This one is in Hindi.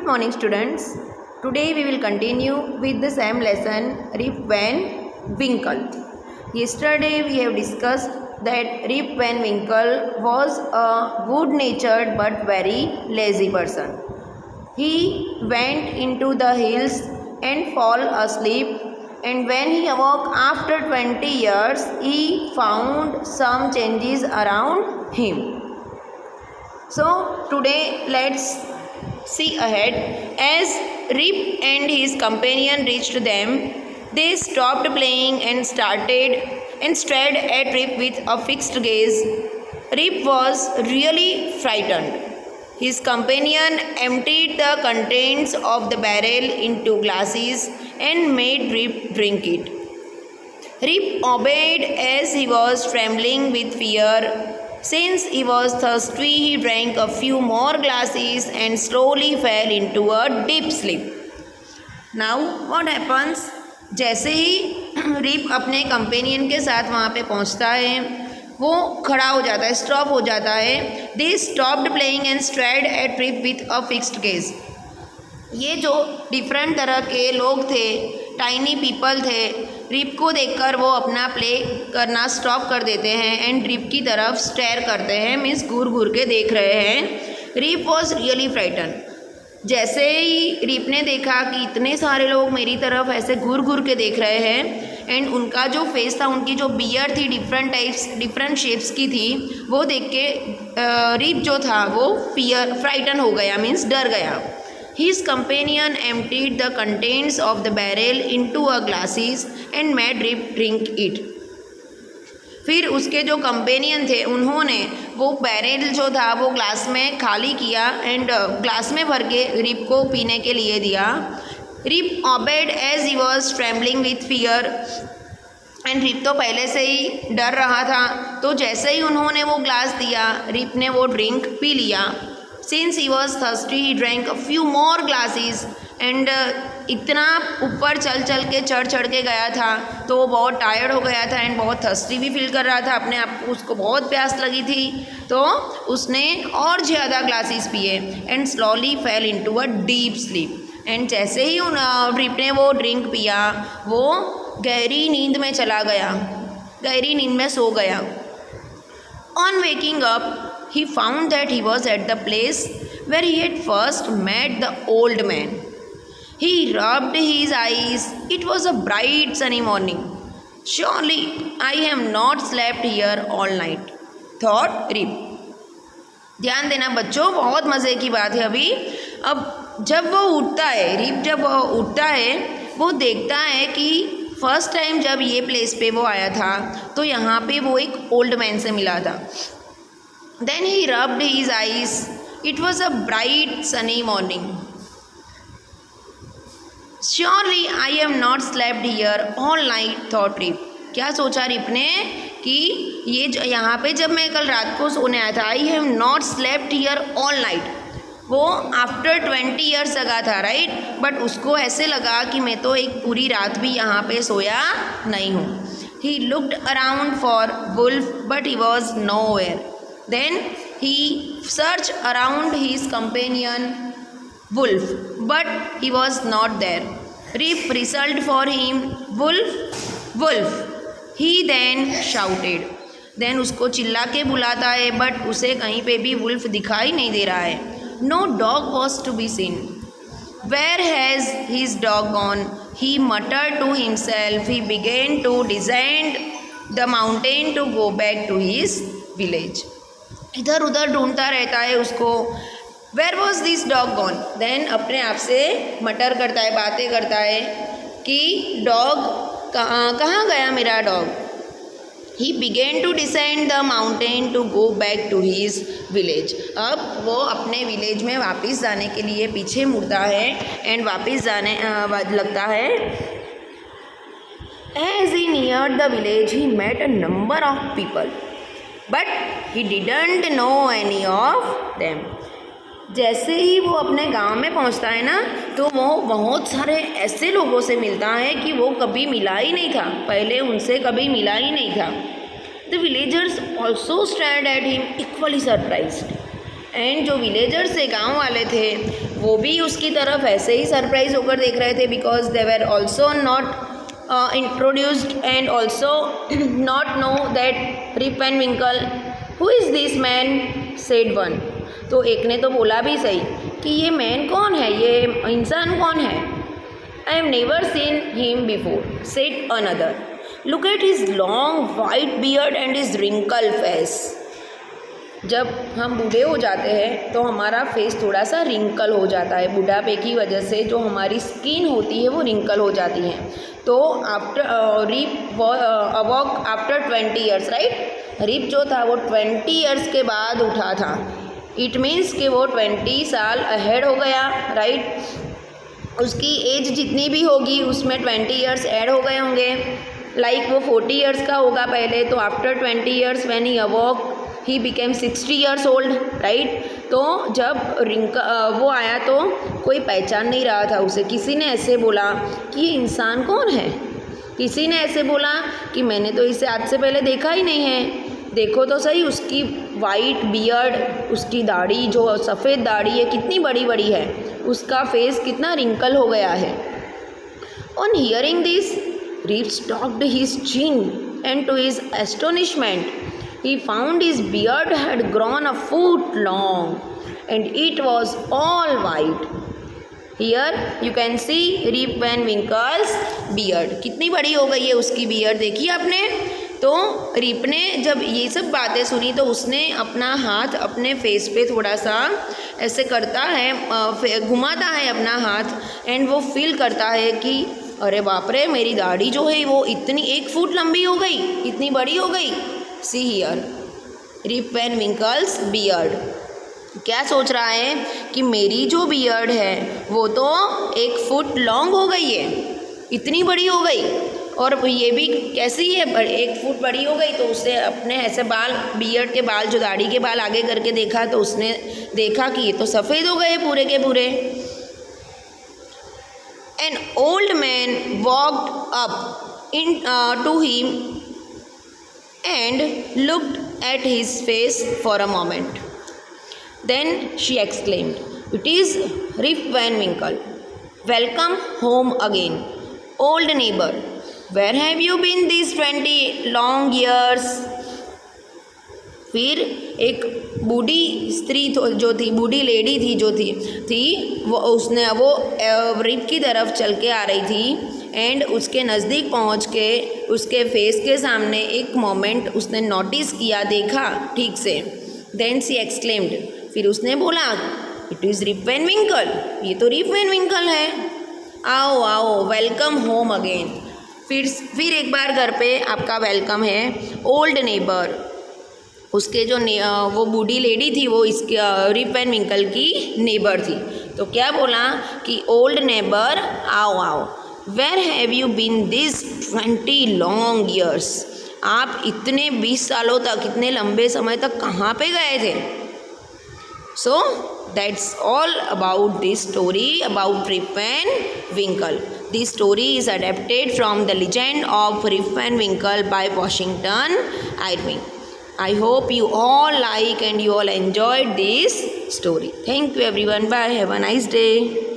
morning students. Today we will continue with the same lesson Rip Van Winkle. Yesterday we have discussed that Rip Van Winkle was a good natured but very lazy person. He went into the hills and fall asleep, and when he awoke after 20 years he found some changes around him. So today let's see ahead. As Rip and his companion reached them, they stopped playing and stared at Rip with a fixed gaze. Rip was really frightened. His companion emptied the contents of the barrel into glasses and made Rip drink it. Rip obeyed as he was trembling with fear. Since he was thirsty, he drank a few more glasses and slowly fell into a deep sleep. Now what happens? जैसे ही रिप अपने कंपेनियन के साथ वहाँ पे पहुँचता है, वो खड़ा हो जाता है, स्टॉप हो जाता है. They stopped playing and stared at Rip with a fixed gaze. ये जो डिफरेंट तरह के लोग थे, टाइनी पीपल थे, रिप को देखकर वो अपना प्ले करना स्टॉप कर देते हैं एंड रिप की तरफ स्टेयर करते हैं, मीन्स घूर घूर के देख रहे हैं. Rip was really frighten. जैसे ही रिप ने देखा कि इतने सारे लोग मेरी तरफ ऐसे घूर घूर के देख रहे हैं एंड उनका जो फेस था, उनकी जो बियर थी डिफरेंट शेप्स की थी, वो देख के रिप जो था वो फ्राइटन हो गया, मीन्स डर गया. His companion emptied the contents of the barrel into a glasses and made Rip drink it. फिर उसके जो कंपेनियन थे उन्होंने वो बैरल जो था वो ग्लास में खाली किया एंड ग्लास में भर के रिप को पीने के लिए दिया. Rip obeyed as he was trembling with fear. And Rip तो पहले से ही डर रहा था, तो जैसे ही उन्होंने वो ग्लास दिया, रिप ने वो ड्रिंक पी लिया. Since he was thirsty, he drank a few more glasses and इतना ऊपर चल के चढ़ के गया था तो वो बहुत टायर्ड हो गया था एंड बहुत थर्स्टी भी फील कर रहा था अपने आप को. उसको बहुत प्यास लगी थी, तो उसने और ज़्यादा ग्लासेस पिए and slowly fail into a deep sleep. And जैसे ही रिप ने वो ड्रिंक पिया, वो गहरी नींद में चला गया, गहरी नींद में सो गया. On waking up, he found that he was at the place where he had first met the old man. He rubbed his eyes. It was a bright sunny morning. Surely I have not slept here all night, thought Rip. ध्यान देना बच्चों, बहुत मज़े की बात है. अभी अब जब वो उठता है, रिप जब वो उठता है, वो देखता है कि फर्स्ट टाइम जब ये प्लेस पे वो आया था तो यहाँ पे वो एक ओल्ड मैन से मिला था. Then he rubbed his eyes. It was a bright sunny morning. Surely I have not slept here all night, thought Rip. क्या सोचा रिप ने कि ये यहाँ पे जब मैं कल रात को सोने आया था, I have not slept here all night. वो आफ्टर 20 ईयर्स लगा था, राइट. बट उसको ऐसे लगा कि मैं तो एक पूरी रात भी यहाँ पे सोया नहीं हूँ. He looked around for wolf, but he was nowhere. Then he searched around his companion Wolf, but he was not there. Rip whistled for him, "Wolf, Wolf!" He then shouted. Then उसको चिल्ला के बुलाता है, बट उसे कहीं पे भी वुल्फ दिखाई नहीं दे रहा है. No dog was to be seen. Where has his dog gone? He muttered to himself. He began to descend the mountain to go back to his village. इधर उधर ढूंढता रहता है उसको. Where was this dog gone? Then अपने आप से मटर करता है, बातें करता है कि डॉग कहाँ गया मेरा dog. He began to descend the mountain to go back to his village. अब वो अपने विलेज में वापस जाने के लिए पीछे मुड़ता है एंड वापस जाने लगता है. As he near the village he met a number of people, but he didn't know any of them. जैसे ही वो अपने गांव में पहुंचता है ना, तो वो बहुत सारे ऐसे लोगों से मिलता है कि वो कभी मिला ही नहीं था, पहले उनसे कभी मिला ही नहीं था. The villagers also stared at him equally surprised. And जो विलेजर्स से गांव वाले थे वो भी उसकी तरफ ऐसे ही सरप्राइज होकर देख रहे थे, because they were also not introduced and also not know that Rip Van Winkle who is this man, said one. तो एक ने तो बोला भी सही कि ये मैन कौन है, ये इंसान कौन है। I have never seen him before, said another. Look at his long white beard and his wrinkle face. जब हम बूढ़े हो जाते हैं तो हमारा फेस थोड़ा सा रिंकल हो जाता है, बुढ़ापे की वजह से जो हमारी स्किन होती है वो रिंकल हो जाती है। तो after Rip awoke after 20 years, right. Rip जो था वो 20 ईयर्स के बाद उठा था। इट मीन्स कि वो 20 साल अहेड हो गया, राइट। उसकी एज जितनी भी होगी उसमें 20 ईयर्स ऐड हो गए होंगे। लाइक वो 40 ईयर्स का होगा पहले, तो after 20 years when he awoke he became 60 years old, right. तो जब वो आया तो कोई पहचान नहीं रहा था उसे। किसी ने ऐसे बोला कि ये इंसान कौन है। किसी ने ऐसे बोला कि मैंने तो इसे आज से पहले देखा ही नहीं है। देखो तो सही, उसकी वाइट बियर्ड, उसकी दाढ़ी जो सफ़ेद दाढ़ी है कितनी बड़ी बड़ी है, उसका फेस कितना रिंकल हो गया है। On hearing this, Rip stroked his chin and to his astonishment he found his beard had grown a foot long and it was all white. Here you can see Rip Van Winkle's beard. कितनी बड़ी हो गई है उसकी बियर्ड, देखिए आपने। तो रिप ने जब ये सब बातें सुनी तो उसने अपना हाथ अपने फेस पे थोड़ा सा ऐसे करता है, घुमाता है अपना हाथ, एंड वो फील करता है कि अरे बाप रे, मेरी दाढ़ी जो है वो इतनी 1 फुट लंबी हो गई, इतनी बड़ी हो गई। See here Rip Van Winkle's beard. क्या सोच रहा है कि मेरी जो बियर्ड है वो तो 1 फुट लॉन्ग हो गई है, इतनी बड़ी हो गई, और ये भी कैसी है, 1 फुट बड़ी हो गई। तो उसने अपने ऐसे बाल, बियर्ड के बाल, जो दाढ़ी के बाल आगे करके देखा तो उसने देखा कि ये तो सफ़ेद हो गए पूरे के पूरे। An old man walked up into him and looked at his face for a moment. Then she exclaimed, "It is Rip Van Winkle. Welcome home again, old neighbor. Where have you been these 20 long years?" फिर एक बूढ़ी स्त्री जो थी, बूढ़ी लेडी थी जो थी वो रिप की तरफ चल के आ रही थी, एंड उसके नज़दीक पहुंच के उसके फेस के सामने एक मोमेंट उसने नोटिस किया, देखा ठीक से। देन सी एक्सक्लेम्ड, फिर उसने बोला, इट इज़ रिप वैन विंकल, ये तो रिप वैन विंकल है। आओ आओ, वेलकम होम अगेन। फिर एक बार घर पे आपका वेलकम है। ओल्ड नेबर, उसके जो वो बूढ़ी लेडी थी वो इसके रिप वैन विंकल की नेबर थी। तो क्या बोला कि ओल्ड नेबर, आओ आओ। Where have you been this 20 long years, आप इतने 20 सालों तक, इतने लंबे समय तक कहाँ पे गए थे। So that's all about this story about Rip Van Winkle. This story is adapted from the legend of Rip Van Winkle by Washington Irving. I hope you all like and you all enjoyed this story. Thank you everyone. Bye. Have a nice day.